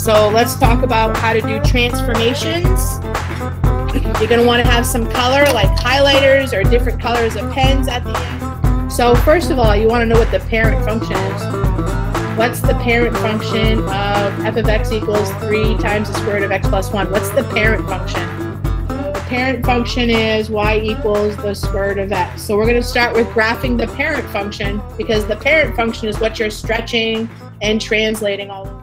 So let's talk about how to do transformations. You're going to want to have some color like highlighters or different colors of pens at the end. So first of all, you want to know what the parent function is. What's the parent function of f of x equals 3 times the square root of x plus 1? What's the parent function? The parent function is y equals the square root of x. So we're going to start with graphing the parent function because the parent function is what you're stretching and translating all over.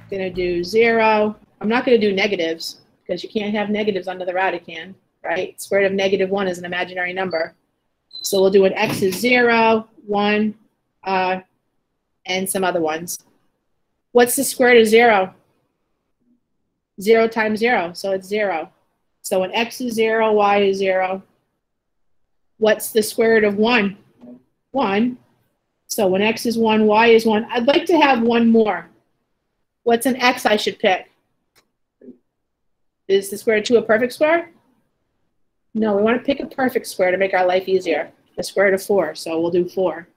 I'm going to do 0. I'm not going to do negatives because you can't have negatives under the Radican, right? Square root of negative 1 is an imaginary number. So we'll do an x is 0, 1, and some other ones. What's the square root of 0? 0 times 0, so it's 0. So when x is 0, y is 0. What's the square root of 1? 1. So when x is 1, y is 1. I'd like to have one more. What's an x I should pick? Is the square root of 2 a perfect square? No, we want to pick a perfect square to make our life easier. The square root of 4, so we'll do 4.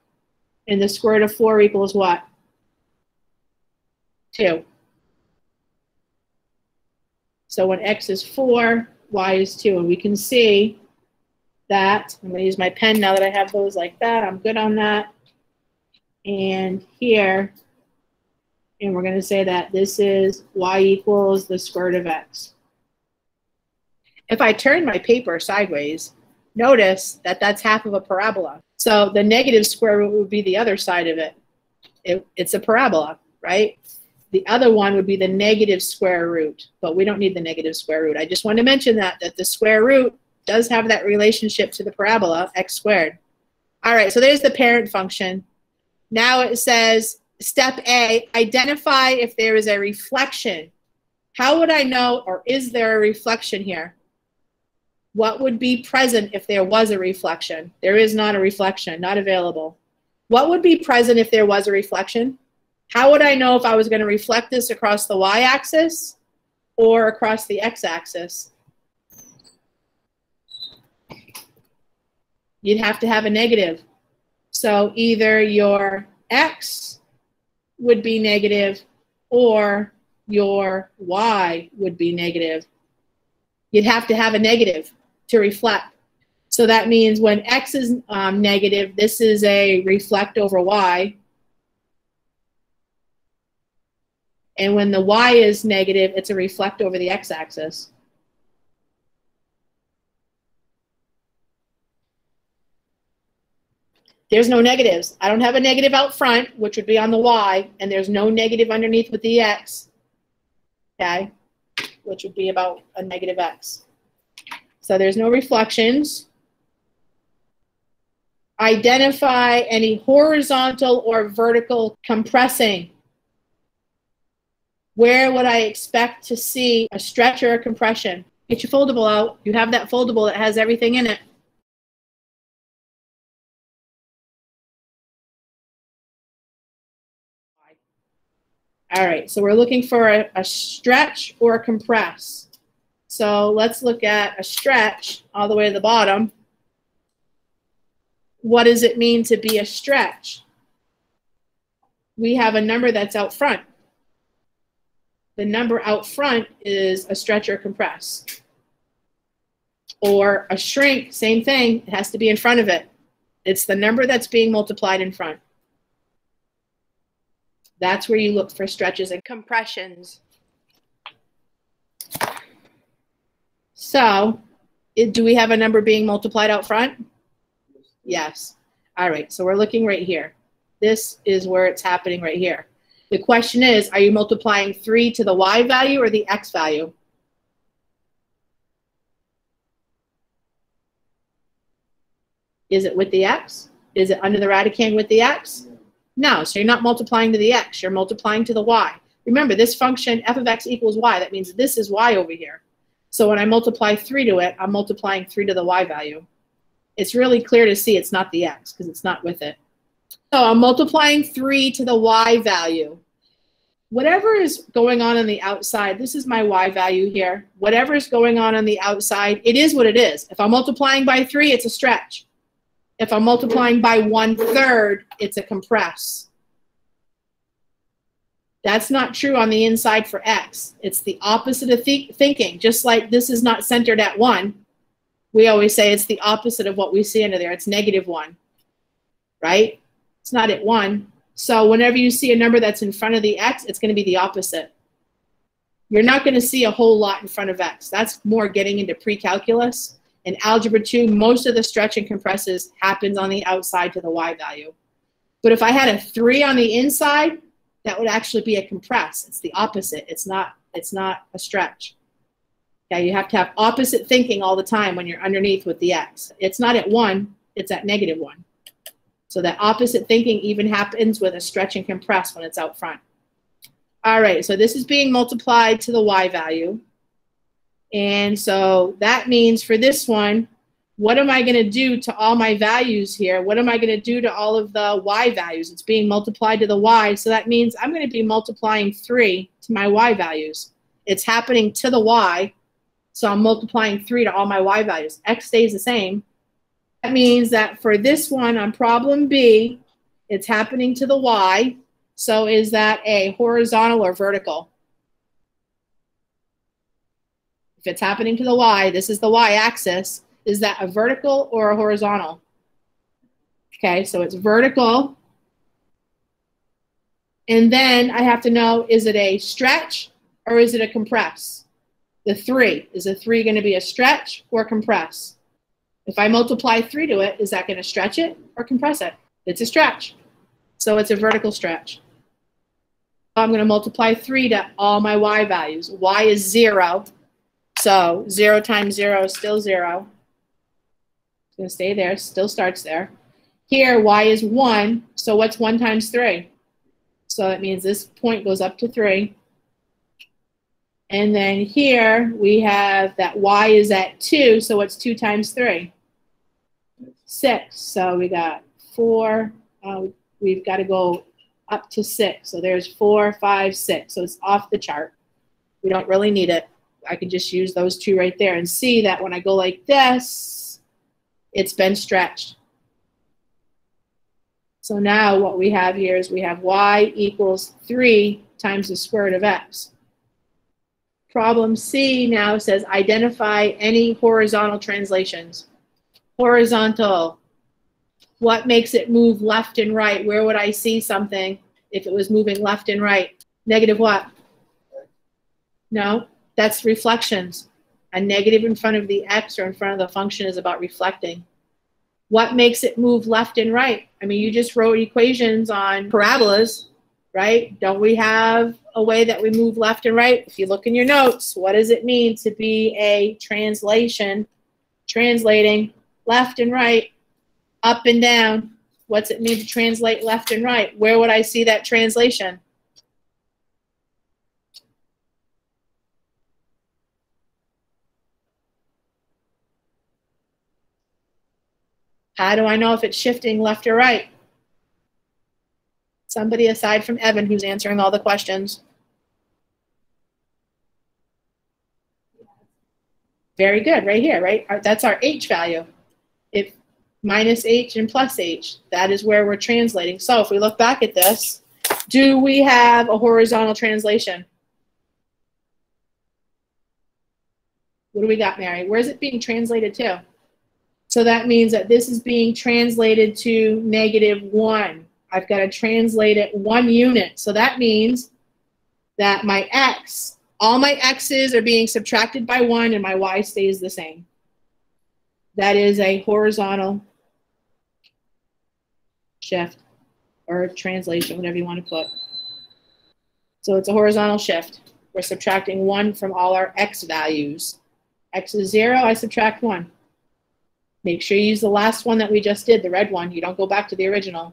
And the square root of 4 equals what? 2. So when x is 4, y is 2. And we can see that, I'm going to use my pen now that I have those like that. I'm good on that. And here, and we're going to say that this is y equals the square root of x. If I turn my paper sideways, notice that that's half of a parabola. So the negative square root would be the other side of it. It's a parabola, right? The other one would be the negative square root, but we don't need the negative square root. I just want to mention that the square root does have that relationship to the parabola, x squared. All right, so there's the parent function. Now it says, step A, identify if there is a reflection. How would I know, or is there a reflection here? What would be present if there was a reflection? There is not a reflection, not available. What would be present if there was a reflection? How would I know if I was going to reflect this across the y-axis or across the x-axis? You'd have to have a negative. So either your x would be negative or your y would be negative. You'd have to have a negative to reflect. So that means when x is negative, this is a reflect over y. And when the y is negative, it's a reflect over the x-axis. There's no negatives. I don't have a negative out front, which would be on the y, and there's no negative underneath with the x, okay, which would be about a negative x. So there's no reflections. Identify any horizontal or vertical compressing. Where would I expect to see a stretch or a compression? Get your foldable out. You have that foldable that has everything in it. All right, so we're looking for a stretch or a compress. So let's look at a stretch all the way to the bottom. What does it mean to be a stretch? We have a number that's out front. The number out front is a stretch or compress. Or a shrink, same thing, it has to be in front of it. It's the number that's being multiplied in front. That's where you look for stretches and compressions. So, do we have a number being multiplied out front? Yes. All right, so we're looking right here. This is where it's happening right here. The question is, are you multiplying 3 to the y value or the x value? Is it with the x? Is it under the Radican with the x? No, so you're not multiplying to the x, you're multiplying to the y. Remember, this function, f of x equals y, that means this is y over here. So when I multiply 3 to it, I'm multiplying 3 to the y value. It's really clear to see it's not the x because it's not with it. So I'm multiplying 3 to the y value. Whatever is going on the outside, this is my y value here. Whatever is going on the outside, it is what it is. If I'm multiplying by 3, it's a stretch. If I'm multiplying by 1/3, it's a compress. That's not true on the inside for x. It's the opposite of thinking. Just like this is not centered at 1, we always say it's the opposite of what we see under there. It's -1, right? It's not at 1. So whenever you see a number that's in front of the x, it's going to be the opposite. You're not going to see a whole lot in front of x. That's more getting into pre-calculus. In Algebra 2, most of the stretch and compresses happens on the outside to the y value. But if I had a 3 on the inside, that would actually be a compress. It's the opposite. It's not a stretch. Okay, you have to have opposite thinking all the time when you're underneath with the x. It's not at 1, it's at -1. So that opposite thinking even happens with a stretch and compress when it's out front. All right, so this is being multiplied to the y value. And so that means for this one, what am I going to do to all my values here? What am I going to do to all of the y values? It's being multiplied to the y, so that means I'm going to be multiplying 3 to my y values. It's happening to the y, so I'm multiplying 3 to all my y values. X stays the same. That means that for this one on problem B, it's happening to the y, so is that a horizontal or vertical? If it's happening to the y, this is the y-axis. Is that a vertical or a horizontal? Okay, so it's vertical. And then I have to know, is it a stretch or is it a compress? The 3. Is a 3 going to be a stretch or compress? If I multiply 3 to it, is that going to stretch it or compress it? It's a stretch. So it's a vertical stretch. I'm going to multiply 3 to all my y values. Y is 0. So 0 times 0 is still 0. It's going to stay there. Still starts there. Here, y is 1. So what's 1 times 3? So that means this point goes up to 3. And then here we have that y is at 2. So what's 2 times 3? 6. So we got 4. We've got to go up to 6. So there's 4, 5, 6. So it's off the chart. We don't really need it. I can just use those 2 right there and see that when I go like this, it's been stretched. So now what we have here is we have y equals 3 times the square root of x. Problem C now says identify any horizontal translations. Horizontal. What makes it move left and right? Where would I see something if it was moving left and right? Negative what? No, that's reflections. A negative in front of the x or in front of the function is about reflecting. What makes it move left and right? I mean, you just wrote equations on parabolas, right? Don't we have a way that we move left and right? If you look in your notes, what does it mean to be a translation? Translating left and right, up and down. What's it mean to translate left and right? Where would I see that translation? How do I know if it's shifting left or right? Somebody aside from Evan who's answering all the questions. Very good, right here, right? That's our h value. If minus h and plus h, that is where we're translating. So if we look back at this, do we have a horizontal translation? What do we got, Mary? Where is it being translated to? So that means that this is being translated to -1. I've got to translate it 1 unit. So that means that my x, all my x's are being subtracted by 1 and my y stays the same. That is a horizontal shift or translation, whatever you want to put. So it's a horizontal shift. We're subtracting 1 from all our x values. X is 0, I subtract 1. Make sure you use the last one that we just did, the red one. You don't go back to the original.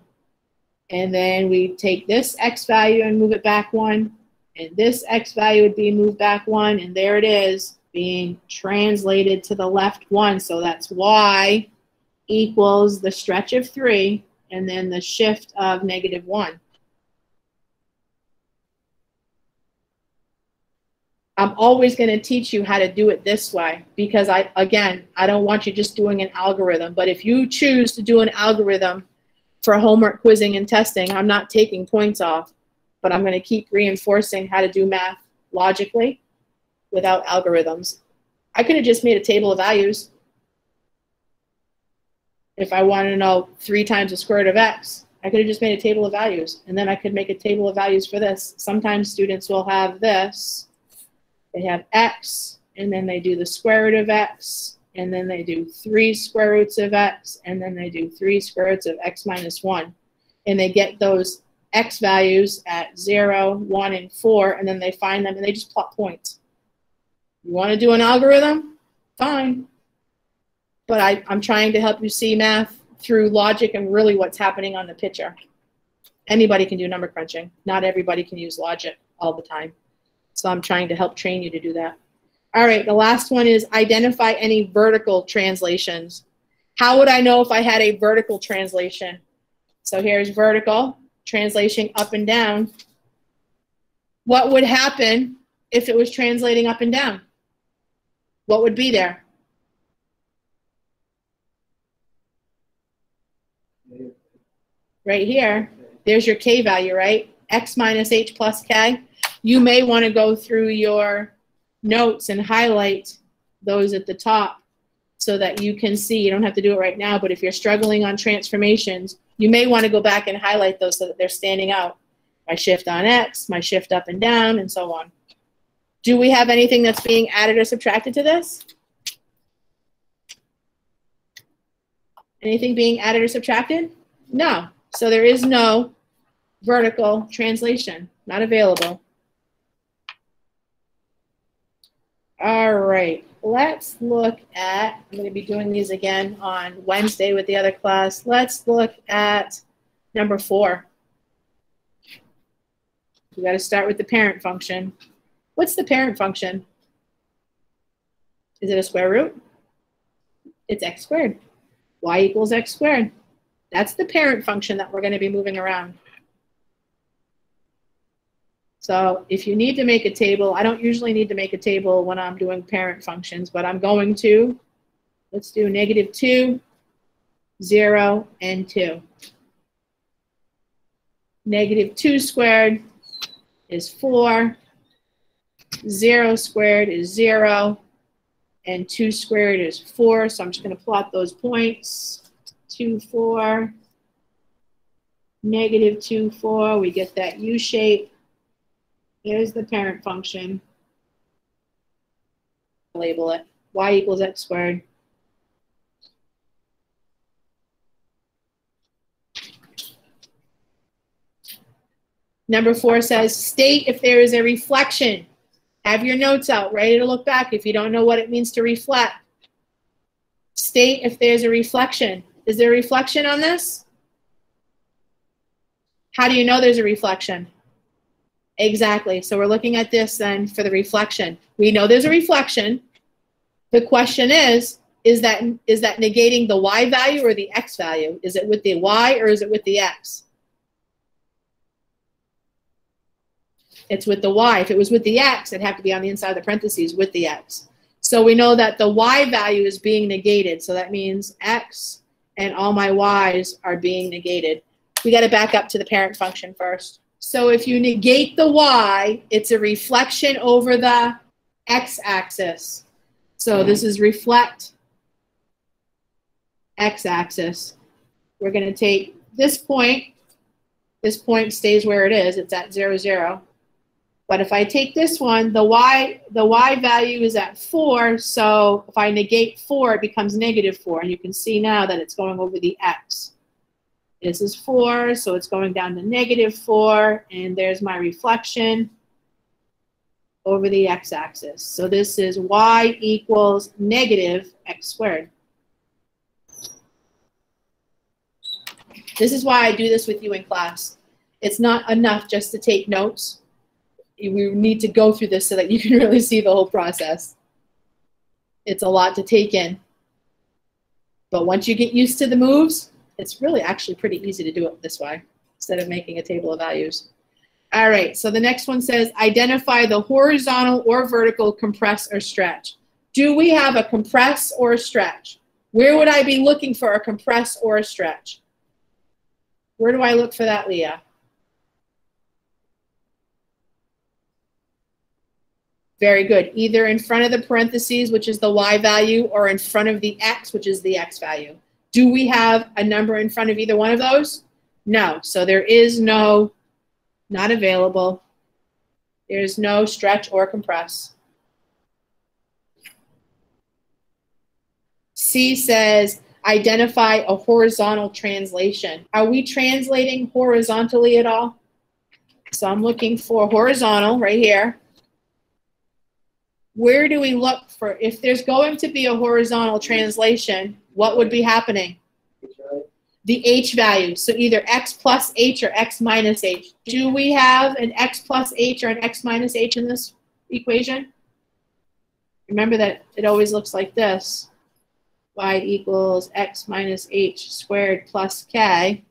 And then we take this x value and move it back 1. And this x value would be moved back 1. And there it is, being translated to the left 1. So that's y equals the stretch of 3 and then the shift of -1. I'm always going to teach you how to do it this way because, I don't want you just doing an algorithm. But if you choose to do an algorithm for homework quizzing and testing, I'm not taking points off. but I'm going to keep reinforcing how to do math logically without algorithms. I could have just made a table of values. If I want to know 3 times the square root of x, I could have just made a table of values, and then I could make a table of values for this. Sometimes students will have this. They have x, and then they do the square root of x, and then they do 3 square roots of x, and then they do 3 square roots of x minus 1. And they get those x values at 0, 1, and 4, and then they find them, and they just plot points. You want to do an algorithm? Fine. But I'm trying to help you see math through logic and really what's happening on the picture. Anybody can do number crunching. Not everybody can use logic all the time. So I'm trying to help train you to do that. All right, the last one is identify any vertical translations. How would I know if I had a vertical translation? So here's vertical, translation up and down. What would happen if it was translating up and down? What would be there? Right here, there's your k value, right? X minus h plus k. You may want to go through your notes and highlight those at the top so that you can see. You don't have to do it right now, but if you're struggling on transformations, you may want to go back and highlight those so that they're standing out. My shift on x, my shift up and down, and so on. Do we have anything that's being added or subtracted to this? Anything being added or subtracted? No. So there is no vertical translation, not available. All right, let's look at, I'm going to be doing these again on Wednesday with the other class. Let's look at number 4. We got to start with the parent function. What's the parent function? Is it a square root? It's x squared. Y equals x squared. That's the parent function that we're going to be moving around. So if you need to make a table, I don't usually need to make a table when I'm doing parent functions, but I'm going to. Let's do -2, 0, and 2. -2 squared is 4. 0 squared is 0. And 2 squared is 4. So I'm just going to plot those points. 2, 4, -2, 4. We get that U shape. Here's the parent function. Label it. Y equals x squared. Number 4 says, state if there is a reflection. Have your notes out, ready to look back if you don't know what it means to reflect. State if there's a reflection. Is there a reflection on this? How do you know there's a reflection? Exactly. So we're looking at this then for the reflection. We know there's a reflection. The question is that negating the y value or the x value? Is it with the y or is it with the x? It's with the y. If it was with the x, it'd have to be on the inside of the parentheses with the x. So we know that the y value is being negated. So that means x and all my y's are being negated. We got to back up to the parent function first. So if you negate the y, it's a reflection over the x-axis. So this is reflect x-axis. We're going to take this point. This point stays where it is. It's at 0, 0. But if I take this one, the y value is at 4. So if I negate 4, it becomes -4. And you can see now that it's going over the x. This is 4, so it's going down to -4. And there's my reflection over the x-axis. So this is y equals -x squared. This is why I do this with you in class. It's not enough just to take notes. We need to go through this so that you can really see the whole process. It's a lot to take in. But once you get used to the moves, it's really actually pretty easy to do it this way instead of making a table of values. All right, so the next one says, identify the horizontal or vertical compress or stretch. Do we have a compress or a stretch? Where would I be looking for a compress or a stretch? Where do I look for that, Leah? Very good. Either in front of the parentheses, which is the y value, or in front of the x, which is the x value. Do we have a number in front of either one of those? No. So there is no, not available. There's no stretch or compress. C says, identify a horizontal translation. Are we translating horizontally at all? So I'm looking for horizontal right here. Where do we look for, if there's going to be a horizontal translation, what would be happening? The h value. So either x plus h or x minus h. Do we have an x plus h or an x minus h in this equation? Remember that it always looks like this. Y equals x minus h squared plus k.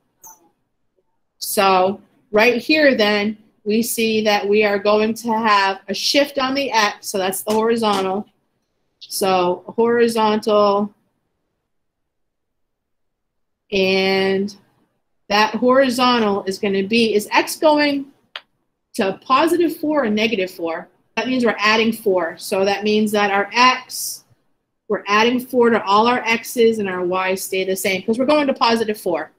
So right here then, we see that we are going to have a shift on the x, so that's the horizontal. So horizontal, and that horizontal is going to be, is x going to +4 or -4? That means we're adding 4. So that means that our x, we're adding 4 to all our x's, and our y's stay the same because we're going to +4.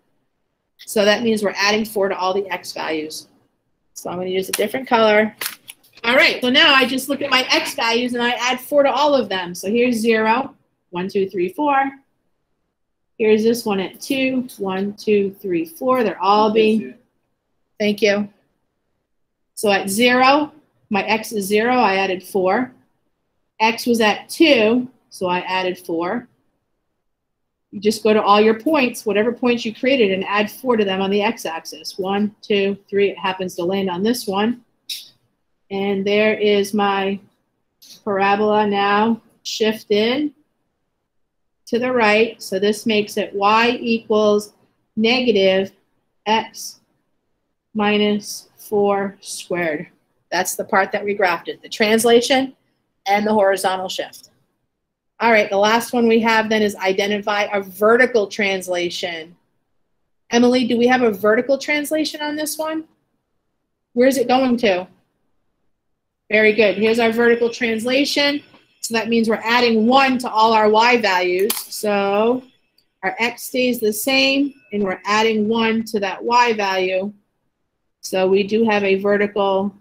So that means we're adding 4 to all the x values. So I'm going to use a different color. All right, so now I just look at my x values and I add 4 to all of them. So here's 0, 1, 2, 3, 4. Here's this one at 2, 1, 2, 3, 4. They're all being, thank you. So at 0, my x is 0, I added 4. X was at 2, so I added 4. You just go to all your points, whatever points you created, and add 4 to them on the x-axis. 1, 2, 3. It happens to land on this one. And there is my parabola now shifted to the right. So this makes it y equals negative x minus 4 squared. That's the part that we graphed, the translation and the horizontal shift. All right, the last one we have then is identify a vertical translation. Emily, do we have a vertical translation on this one? Where is it going to? Very good. Here's our vertical translation. So that means we're adding 1 to all our y values. So our x stays the same, and we're adding 1 to that y value. So we do have a vertical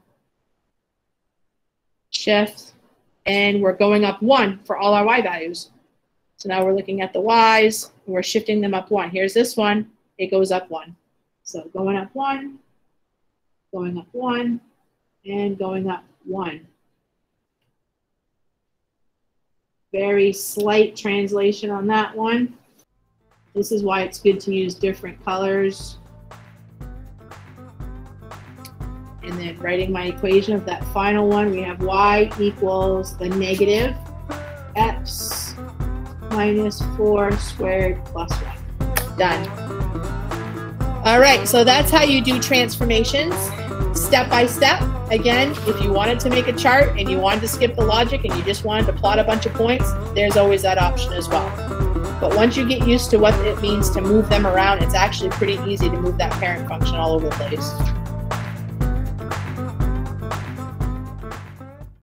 shift. And we're going up 1 for all our y values. So now we're looking at the y's, and we're shifting them up 1. Here's this one. It goes up 1. So going up 1, going up 1, and going up 1. Very slight translation on that one. This is why it's good to use different colors. And then writing my equation of that final one, we have y equals the negative x minus 4 squared plus 1. Done. All right, so that's how you do transformations, step by step. Again, if you wanted to make a chart and you wanted to skip the logic and you just wanted to plot a bunch of points, there's always that option as well. But once you get used to what it means to move them around, it's actually pretty easy to move that parent function all over the place.